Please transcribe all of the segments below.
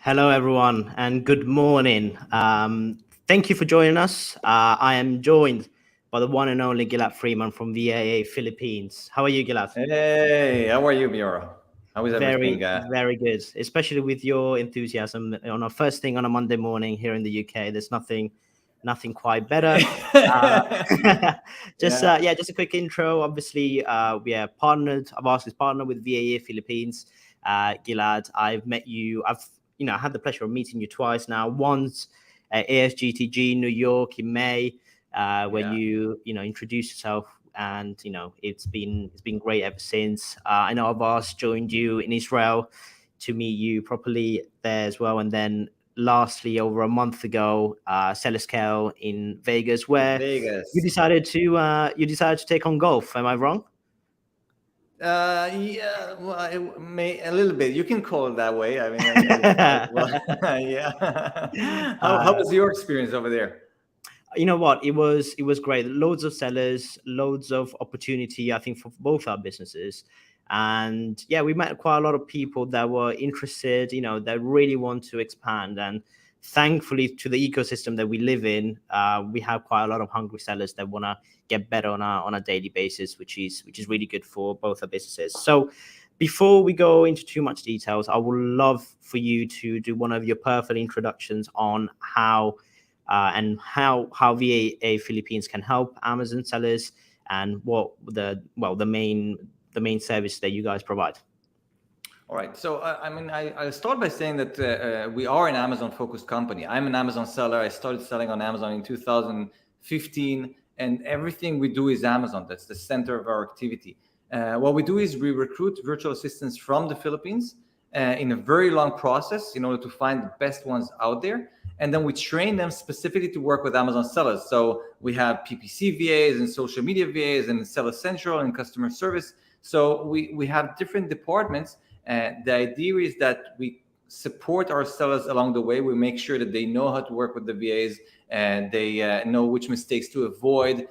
Hello, everyone, and good morning. Thank you for joining us. I am joined by the one and only Gilad Freeman from VAA Philippines. How are you, Gilad? Hey, how are you, Miora? How is everything? Very good, especially with your enthusiasm on a first thing on a Monday morning here in the UK. There's nothing quite better. Uh, Yeah. just a quick intro. Obviously, we are partnered. AVASK is partnered with VAA Philippines. Gilad, I've met you. I had the pleasure of meeting you twice now. Once at ASGTG New York in May, when Yeah. you introduced yourself, and it's been great ever since. I know Abbas joined you in Israel to meet you properly there as well, and then lastly, over a month ago, Celescale in Vegas, where you Vegas. decided to take on golf. Am I wrong? Yeah, well, I may a little bit. You can call it that way. I mean, well, yeah. How uh, was your experience over there? you know what, it was great. Loads of sellers, loads of opportunity, I think, for both our businesses. And yeah, we met quite a lot of people that were interested, that really want to expand. And thankfully, to the ecosystem that we live in, we have quite a lot of hungry sellers that want to get better on a daily basis, which is really good for both our businesses. So before we go into too much details, I would love for you to do one of your perfect introductions on how VAA Philippines can help Amazon sellers, and what the main service that you guys provide. All right. So, I'll start by saying that we are an Amazon-focused company. I'm an Amazon seller. I started selling on Amazon in 2015, and everything we do is Amazon. That's the center of our activity. What we do is we recruit virtual assistants from the Philippines in a very long process in order to find the best ones out there. And then we train them specifically to work with Amazon sellers. So we have PPC VAs and social media VAs and Seller Central and customer service. So we have different departments. The idea is that we support our sellers along the way. We make sure that they know how to work with the VAs, and they know which mistakes to avoid,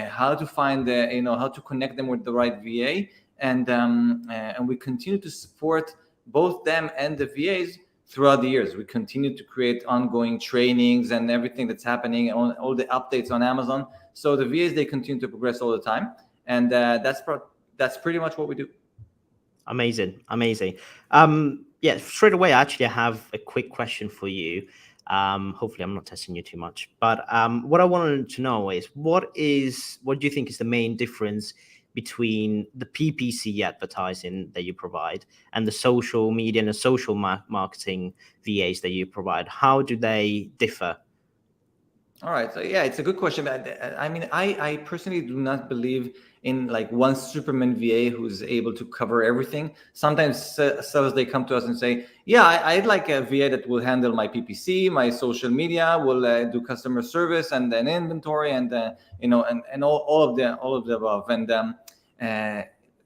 how to find how to connect them with the right VA, and we continue to support both them and the VAs throughout the years. We continue to create ongoing trainings and everything that's happening on all the updates on Amazon. So the VAs, they continue to progress all the time, and that's pretty much what we do. Amazing. Yeah, straight away, I actually have a quick question for you. Hopefully I'm not testing you too much, but what I wanted to know is what do you think is the main difference between the PPC advertising that you provide and the social media and the social marketing VAs that you provide? How do they differ? All right. So yeah, it's a good question. I personally do not believe in like one Superman VA who's able to cover everything. Sometimes sellers, they come to us and say, "Yeah, I'd like a VA that will handle my PPC, my social media, will do customer service and then inventory, and and all of the above." And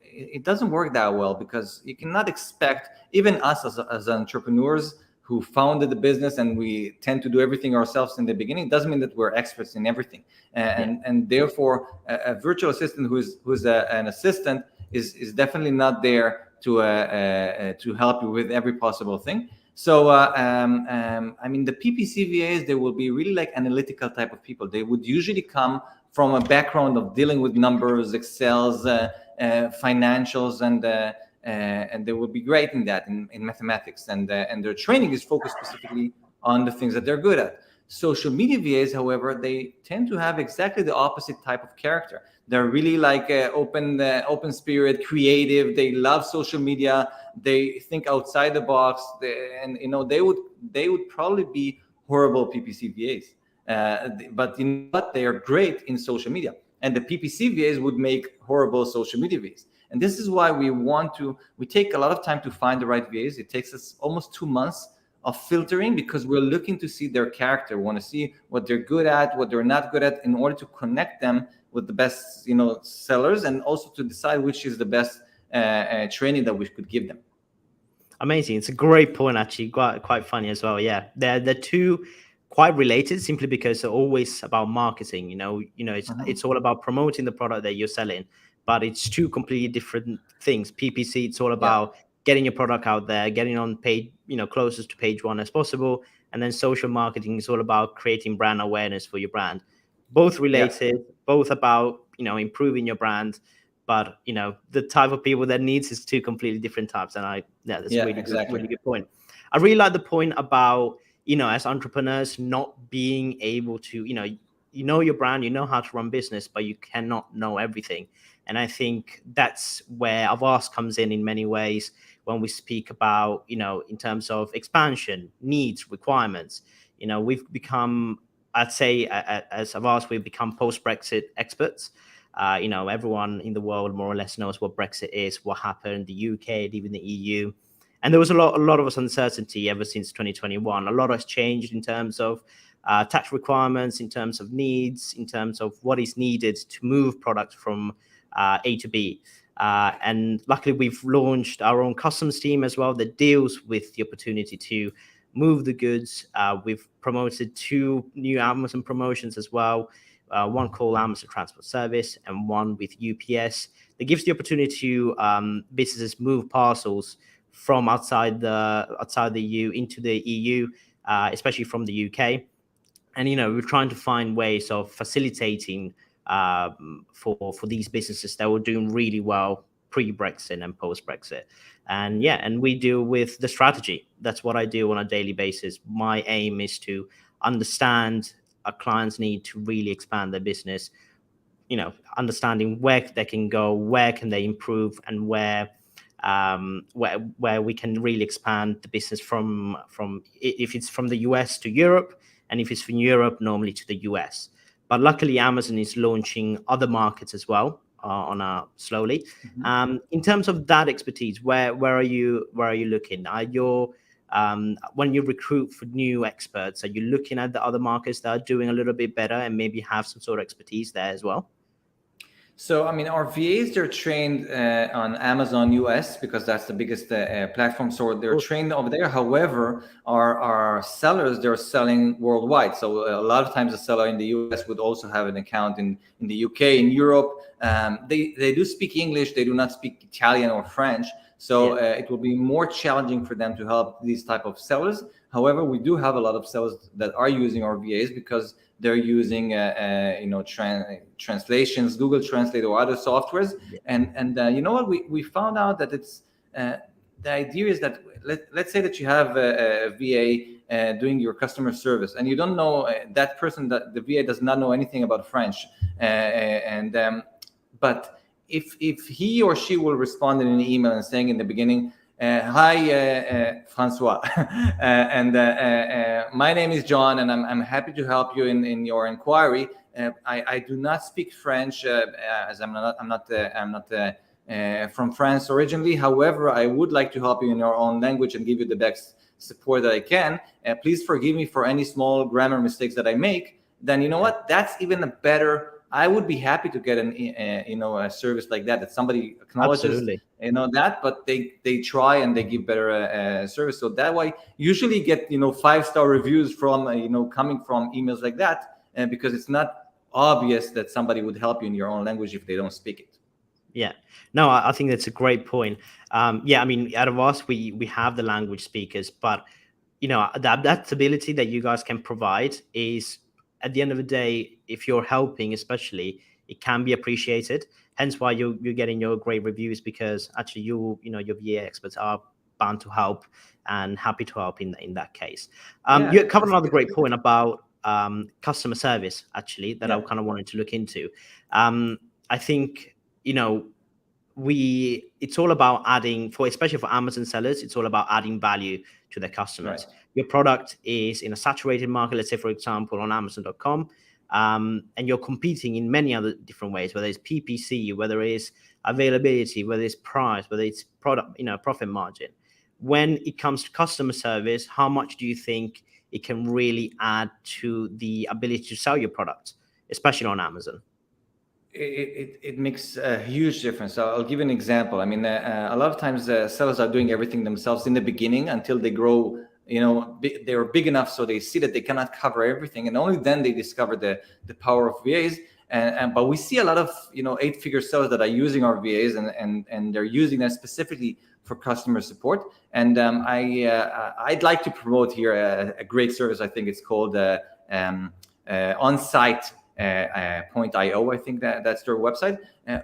it doesn't work that well because you cannot expect even us as entrepreneurs who founded the business, and we tend to do everything ourselves in the beginning. It doesn't mean that we're experts in everything, and therefore a virtual assistant who's an assistant is definitely not there to help you with every possible thing. So the PPC VAs, they will be really like analytical type of people. They would usually come from a background of dealing with numbers, Excels, financials, and they will be great in that, in mathematics, and their training is focused specifically on the things that they're good at. Social media VAs, however, they tend to have exactly the opposite type of character. They're really like open spirit, creative. They love social media. They think outside the box, they would probably be horrible PPC VAs. But you know what? They are great in social media, and the PPC VAs would make horrible social media VAs. And this is why we take a lot of time to find the right VAs. It takes us almost 2 months of filtering because we're looking to see their character. We want to see what they're good at, what they're not good at, in order to connect them with the best, sellers, and also to decide which is the best training that we could give them. Amazing. It's a great point, actually. Quite funny as well. Yeah, they're two quite related simply because they're always about marketing. It's all about promoting the product that you're selling, but it's two completely different things. PPC, it's all Yeah. about getting your product out there, getting on page, closest to page one as possible. And then social marketing is all about creating brand awareness for your brand. Both Yeah. related, both about, improving your brand, but the type of people that needs is two completely different types. And that's a Yeah, really exactly. good point. I really like the point about, as entrepreneurs not being able to, your brand, you know how to run business, but you cannot know everything. And I think that's where AVASK comes in many ways when we speak about, in terms of expansion, needs, requirements. We've become, I'd say, as AVASK, we've become post-Brexit experts. Everyone in the world more or less knows what Brexit is, what happened, the UK, even the EU. And there was a lot of uncertainty ever since 2021. A lot has changed in terms of tax requirements, in terms of needs, in terms of what is needed to move products from A to B. And luckily, we've launched our own customs team as well that deals with the opportunity to move the goods. We've promoted 2 new Amazon promotions as well. One called Amazon Transport Service and one with UPS that gives the opportunity to businesses move parcels from outside the EU into the EU, especially from the UK. And we're trying to find ways of facilitating for these businesses that were doing really well pre-Brexit and post-Brexit. And we deal with the strategy. That's what I do on a daily basis. My aim is to understand a client's need to really expand their business, understanding where they can go, where can they improve, and where we can really expand the business from if it's from the US to Europe, and if it's from Europe normally to the US. But luckily, Amazon is launching other markets as well slowly. In terms of that expertise, where are you looking? When you recruit for new experts, are you looking at the other markets that are doing a little bit better and maybe have some sort of expertise there as well? So, I mean, our VAs, they're trained on Amazon US because that's the biggest platform. So they're trained over there. However, our sellers, they're selling worldwide. So a lot of times the seller in the US would also have an account in the UK, in Europe. They do speak English. They do not speak Italian or French. So it will be more challenging for them to help these type of sellers. However, we do have a lot of sellers that are using our VAs because they're using translations, Google Translate or other softwares. And you know what, we found out that it's the idea is that let's say that you have a VA doing your customer service, and you don't know that person, that the VA does not know anything about French, but if he or she will respond in an email and saying in the beginning, hi, Francois, and my name is John, and I'm happy to help you in your inquiry. I do not speak French, as I'm not from France originally. However, I would like to help you in your own language and give you the best support that I can. Please forgive me for any small grammar mistakes that I make. Then you know what? That's even a better. I would be happy to get a service like that somebody acknowledges. Absolutely. That, but they try and they give better service. So that way, usually get 5-star reviews from coming from emails like that, because it's not obvious that somebody would help you in your own language if they don't speak it. Yeah, no, I think that's a great point. I mean, out of us, we have the language speakers, but the adaptability that you guys can provide is, at the end of the day, if you're helping, especially, it can be appreciated. Hence why you're getting your great reviews, because actually your VA experts are bound to help and happy to help in that case. You covered another great point about customer service, actually, that I kind of wanted to look into. I think it's all about adding, especially for Amazon sellers, it's all about adding value to their customers. Right. Your product is in a saturated market, let's say, for example, on Amazon.com, and you're competing in many other different ways, whether it's PPC, whether it's availability, whether it's price, whether it's product, profit margin. When it comes to customer service, how much do you think it can really add to the ability to sell your product, especially on Amazon? It makes a huge difference. So I'll give you an example. I mean, a lot of times sellers are doing everything themselves in the beginning until they grow. They're big enough so they see that they cannot cover everything, and only then they discover the power of VAs. But we see a lot of 8-figure sellers that are using our VAs, and they're using them specifically for customer support. And I'd like to promote here a great service. I think it's called Onsite .io. I think that's their website.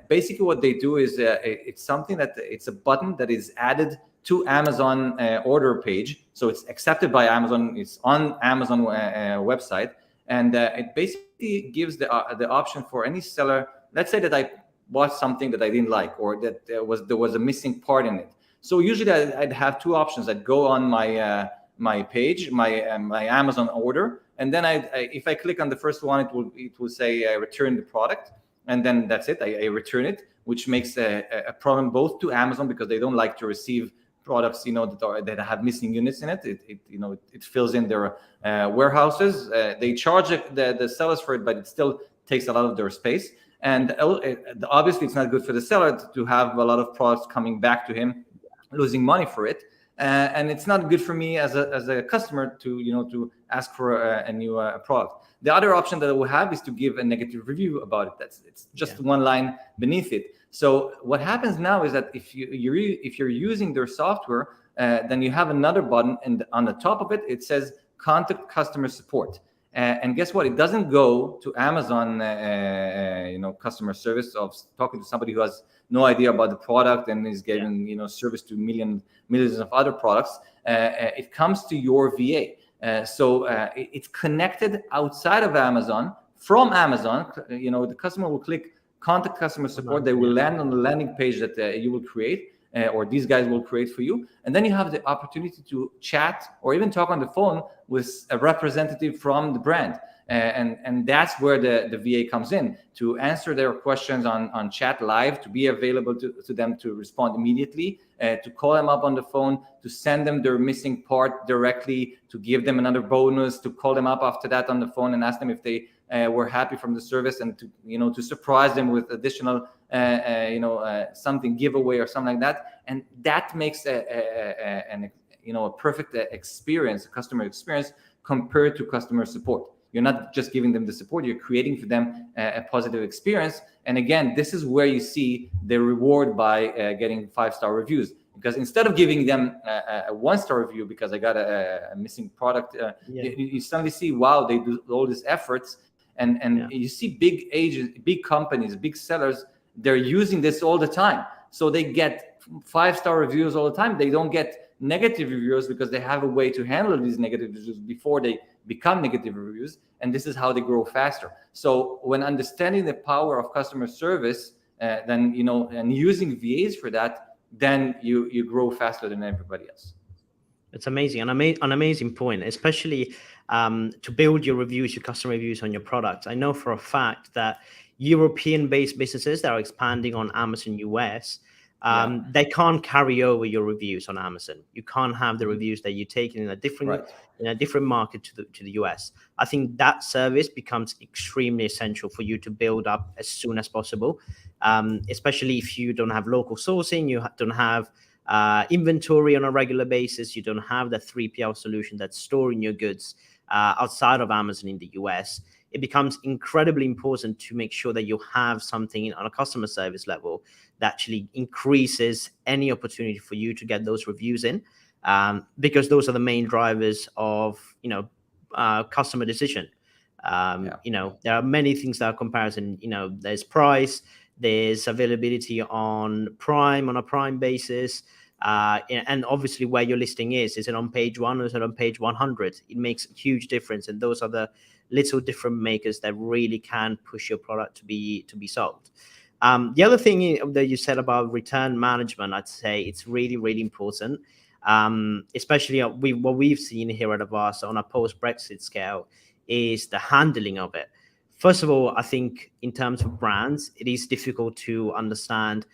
Basically, what they do is it's something that it's a button that is added to Amazon order page, so it's accepted by Amazon. It's on Amazon website, and it basically gives the option for any seller. Let's say that I bought something that I didn't like, or that there was a missing part in it. So usually I'd have two options. I'd go on my page, my Amazon order, and then if I click on the first one, it will say return the product, and then that's it. I return it, which makes a problem both to Amazon, because they don't like to receive products that have missing units in it. It fills in their warehouses. They charge the sellers for it, but it still takes a lot of their space. And obviously, it's not good for the seller to have a lot of products coming back to him, losing money for it. And it's not good for me as a customer to ask for a new product. The other option that I will have is to give a negative review about it. It's just one line beneath it. So what happens now is that if you're using their software, then you have another button, and on the top of it, it says contact customer support. And guess what? It doesn't go to Amazon, customer service of talking to somebody who has no idea about the product and is giving service to millions of other products. It comes to your VA. So it's connected outside of Amazon. From Amazon, the customer will click contact customer support. They will land on the landing page that you will create, or these guys will create for you. And then you have the opportunity to chat or even talk on the phone with a representative from the brand. And that's where the VA comes in to answer their questions on chat live, to be available to them to respond immediately, to call them up on the phone, to send them their missing part directly, to give them another bonus, to call them up after that on the phone and ask them if they were happy from the service, and to surprise them with additional something giveaway or something like that. And that makes a perfect experience, a customer experience, compared to customer support. You're not just giving them the support, you're creating for them a positive experience. And again, this is where you see the reward by getting 5-star reviews. Because instead of giving them a 1-star review because I got a missing product, you suddenly see, wow, they do all these efforts. And you see big agents, big companies, big sellers, they're using this all the time. So they get 5-star reviews all the time. They don't get negative reviews because they have a way to handle these negative reviews before they become negative reviews. And this is how they grow faster. So when understanding the power of customer service, then, and using VAs for that, then you grow faster than everybody else. It's amazing. An amazing point, especially to build your reviews, your customer reviews on your products. I know for a fact that European-based businesses that are expanding on Amazon US, they can't carry over your reviews on Amazon. You can't have the reviews that you take in a different market to the US. I think that service becomes extremely essential for you to build up as soon as possible, especially if you don't have local sourcing, you don't have inventory on a regular basis, you don't have the 3PL solution that's storing your goods outside of Amazon in the US. It becomes incredibly important to make sure that you have something on a customer service level that actually increases any opportunity for you to get those reviews in, because those are the main drivers of customer decision. There are many things that are comparison. There's price, there's availability on a prime basis, and obviously where your listing is it on page 1 or is it on page 100? It makes a huge difference, and those are the little different makers that really can push your product to be sold. The other thing that you said about return management, I'd say it's really, really important, especially what we've seen here at AVASK on a post-Brexit scale is the handling of it. First of all, I think in terms of brands, it is difficult to understand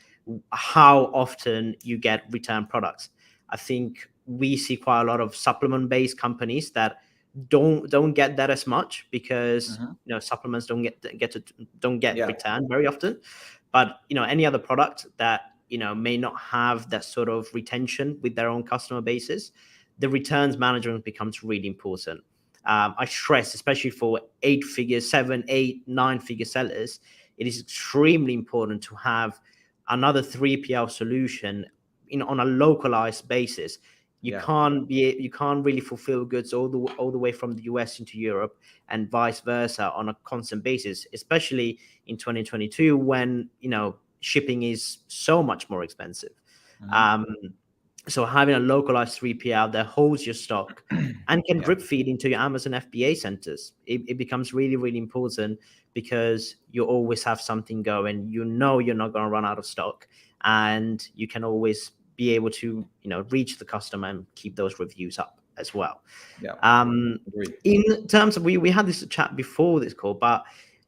how often you get return products. I think we see quite a lot of supplement-based companies that don't get that as much because supplements don't get returned very often. But any other product that may not have that sort of retention with their own customer bases, the returns management becomes really important. I stress, especially for 8-figure, 7, 8, 9-figure sellers, it is extremely important to have another 3PL solution on a localized basis. Yeah. You can't really fulfill goods all the way from the US into Europe and vice versa on a constant basis, especially in 2022 when shipping is so much more expensive. Mhm. Um, so having a localized 3PL that holds your stock and can Yeah. drip feed into your Amazon FBA centers, it becomes really, really important because you always have something going. You're not going to run out of stock, and you can always be able to reach the customer and keep those reviews up as well. Yeah. Um, Agreed. in terms of we had this chat before this call, but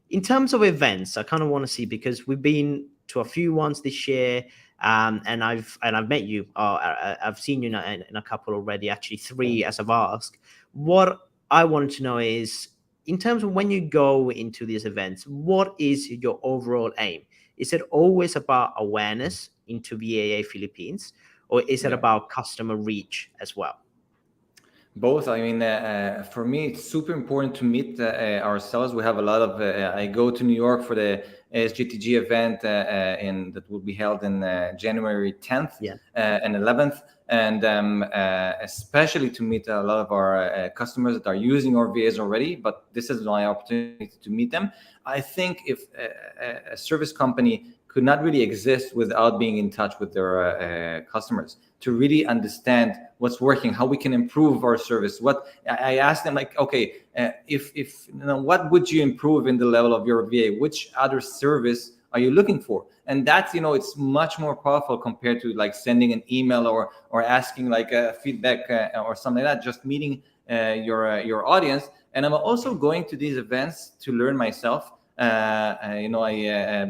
in terms of events, I kind of want to see, because we've been to a few ones this year. And I've met you. I've seen you in a couple already. Actually, three as I've asked. What I wanted to know is, in terms of when you go into these events, what is your overall aim? Is it always about awareness into VAA Philippines, or is it Yeah. about customer reach as well? Both. I mean, for me, it's super important to meet ourselves. We have a lot of. I go to New York for the SGTG event that will be held in January 10th Yeah, and 11th, and especially to meet a lot of our customers that are using our VAs already. But this is my opportunity to meet them. I think if a service company could not really exist without being in touch with their customers, to really understand what's working, how we can improve our service. What I asked them, like, okay, if what would you improve in the level of your VA? Which other service are you looking for? And that's, it's much more powerful compared to like sending an email or asking like a feedback or something like that. Just meeting your audience. And I'm also going to these events to learn myself.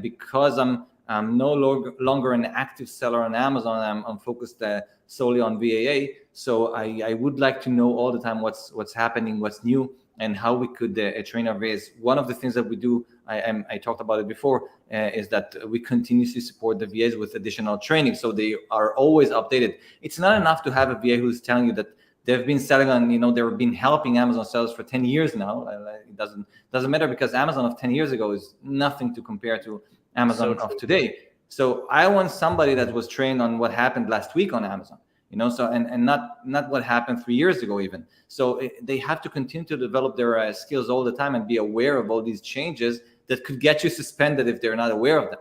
Because I'm no longer an active seller on Amazon. I'm focused solely on VAA. So I would like to know all the time what's happening, what's new, and how we could train our VAs. One of the things that we do, I talked about it before, is that we continuously support the VAs with additional training, so they are always updated. It's not enough to have a VA who's telling you that they've been selling on, they've been helping Amazon sellers for 10 years now. It doesn't matter, because Amazon of 10 years ago is nothing to compare to so Amazon of true. today. So I want somebody that was trained on what happened last week on Amazon, so and not what happened 3 years ago even. So they have to continue to develop their skills all the time and be aware of all these changes that could get you suspended if they're not aware of them.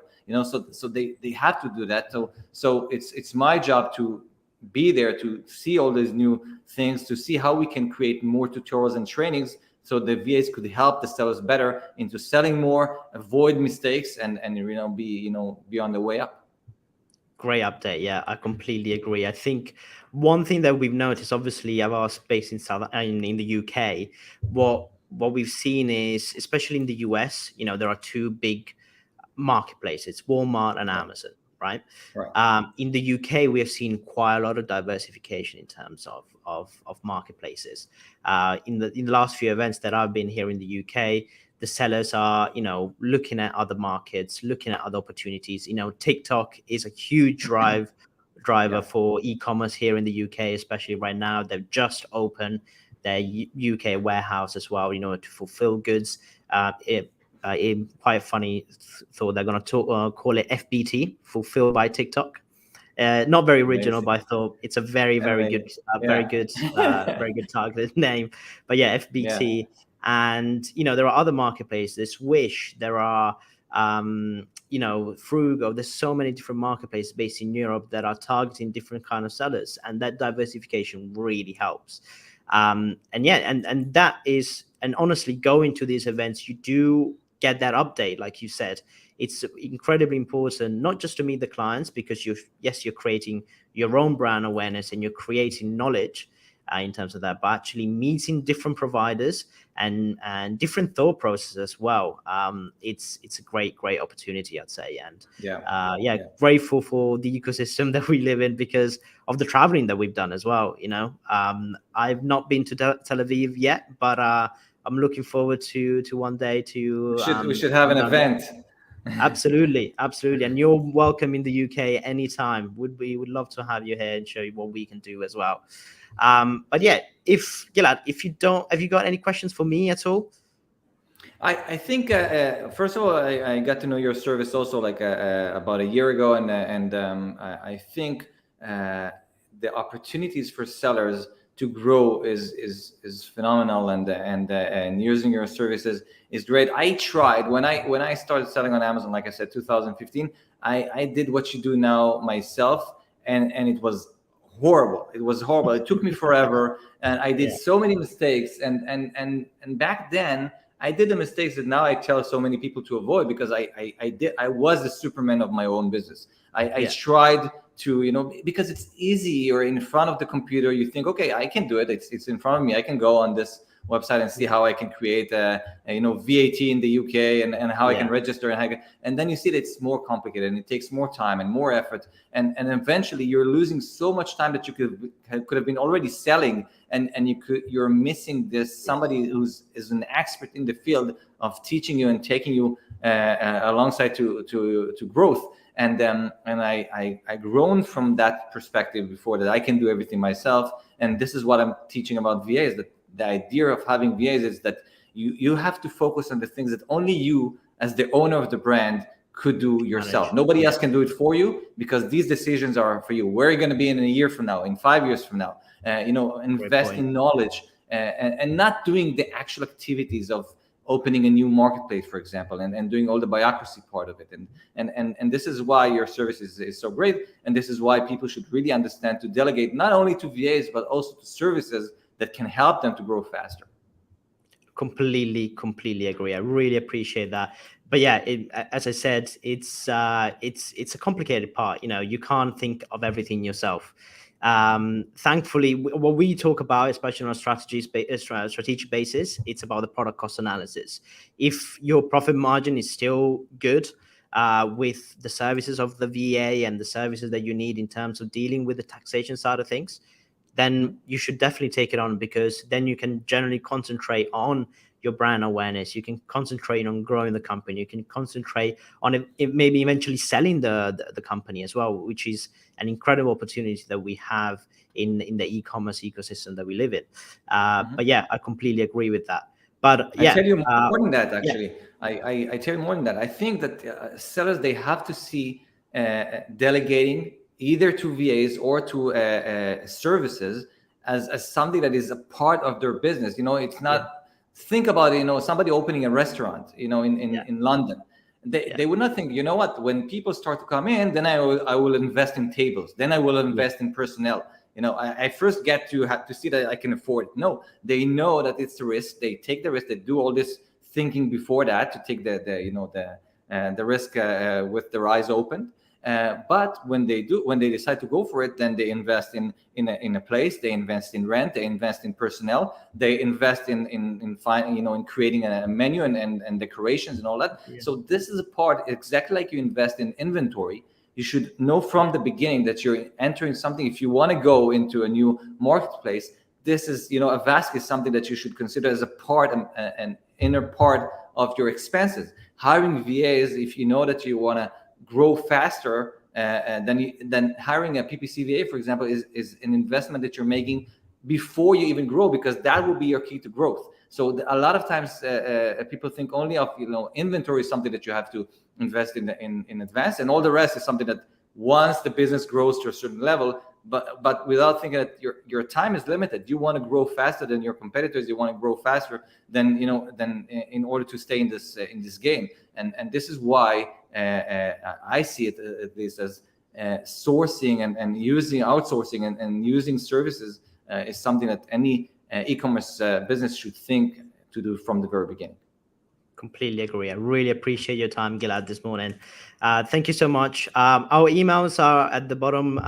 So they have to do that. So it's my job to be there to see all these new things, to see how we can create more tutorials and trainings so the VAs could help the sellers better into selling more, avoid mistakes, and be on the way up. Great update. Yeah, I completely agree. I think one thing that we've noticed, obviously, of our space in the UK, what we've seen is, especially in the US, there are two big marketplaces, Walmart and Yeah. Amazon, right? Right. In the UK, we have seen quite a lot of diversification in terms of marketplaces. In the last few events that I've been here in the UK, the sellers are looking at other markets, looking at other opportunities. TikTok is a huge driver Yeah. for e-commerce here in the UK, especially right now. They've just opened their UK warehouse as well, to fulfill goods. Quite funny thought they're going to call it FBT, fulfilled by TikTok. Not very original, Amazing. but I thought it's a very, very good, Amazing. Yeah. very good targeted name. But yeah, Yeah. FBT, and there are other marketplaces. Wish, there are Frugo. There's so many different marketplaces based in Europe that are targeting different kind of sellers, and that diversification really helps. And yeah, and that is, and honestly, going to these events, you do get that update, like you said. It's incredibly important, not just to meet the clients, because you're creating your own brand awareness and you're creating knowledge in terms of that, but actually meeting different providers and different thought processes as well. It's a great opportunity, I'd say. And Yeah. yeah, Yeah. grateful for the ecosystem that we live in because of the traveling that we've done as well. I've not been to Tel Aviv yet, but I'm looking forward to one day to We should have come an down there. event. Absolutely, absolutely, and you're welcome in the UK anytime. We would love to have you here and show you what we can do as well. But yeah, if Gilad, if you don't, have you got any questions for me at all? I think first of all, I got to know your service also like about a year ago, and I think the opportunities for sellers to grow is phenomenal, and using your services is great. I tried when I started selling on Amazon, like I said, 2015. I did what you do now myself, and it was horrible. It was horrible. It took me forever, and I did so many mistakes. And back then, I did the mistakes that now I tell so many people to avoid, because I was the Superman of my own business. I tried to, because it's easy. You're in front of the computer. You think, okay, I can do it. It's in front of me. I can go on this website and see how I can create a VAT in the UK, and how I can register, and then you see that it's more complicated, and it takes more time and more effort, and eventually you're losing so much time that you could have been already selling, and you're missing this somebody is an expert in the field of teaching you and taking you alongside to growth. And I grown from that perspective before, that I can do everything myself. And this is what I'm teaching about VAs, that the idea of having VAs is that you have to focus on the things that only you, as the owner of the brand, could do yourself. Nobody else can do it for you, because these decisions are for you. Where are you going to be in a year from now, in 5 years from now? Invest in knowledge, and not doing the actual activities of opening a new marketplace, for example, and doing all the bureaucracy part of it. And this is why your service is so great. And this is why people should really understand to delegate, not only to VAs, but also to services that can help them to grow faster. Completely agree. I really appreciate that. But yeah, as I said, it's a complicated part. You can't think of everything yourself. Thankfully, what we talk about, especially on a strategic basis, it's about the product cost analysis. If your profit margin is still good with the services of the VA and the services that you need in terms of dealing with the taxation side of things, then you should definitely take it on, because then you can generally concentrate on your brand awareness. You can concentrate on growing the company. You can concentrate on it maybe eventually selling the company as well, which is an incredible opportunity that we have in the e-commerce ecosystem that we live in. But yeah, I completely agree with that. But yeah, I tell you more than that, actually. I tell you more than that. I think that sellers, they have to see delegating either to VAs or to services as something that is a part of their business. It's not. Think about it. Somebody opening a restaurant, in London. They would not think, what? When people start to come in, then I will invest in tables. Then I will invest in personnel. I first get to have to see that I can afford it. No, they know that it's a risk. They take the risk. They do all this thinking before that to take the risk with their eyes open. But when they decide to go for it, then they invest in a place. They invest in rent. They invest in personnel. They invest in creating a menu and decorations and all that. Yeah. So this is a part, exactly like you invest in inventory. You should know from the beginning that you're entering something. If you want to go into a new marketplace, this is, AVASK is something that you should consider as a part, an inner part of your expenses. Hiring VAs, if you know that you want to grow faster, then hiring a PPC VA, for example, is an investment that you're making before you even grow, because that will be your key to growth. So a lot of times people think only of inventory is something that you have to invest in advance, and all the rest is something that once the business grows to a certain level, but without thinking that your time is limited. You want to grow faster than your competitors. You want to grow faster than in order to stay in this game. And this is why I see it at least as sourcing and using outsourcing and using services is something that any e-commerce business should think to do from the very beginning. Completely agree. I really appreciate your time, Gilad, this morning. Thank you so much. Our emails are at the bottom.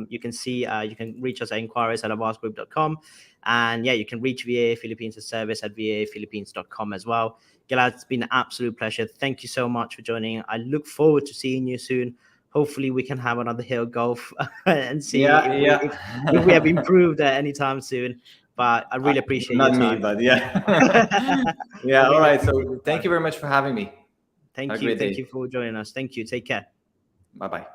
You can see, you can reach us at inquiries@avasgroup.com. And yeah, you can reach VAA Philippines service at vaaphilippines.com as well. Gilad, it's been an absolute pleasure. Thank you so much for joining. I look forward to seeing you soon. Hopefully we can have another Hill Golf and see if we have improved anytime soon. But I really appreciate your time. Not me, but yeah. Yeah, all right. So thank you very much for having me. Thank you. Thank you for joining us. Thank you. Take care. Bye-bye.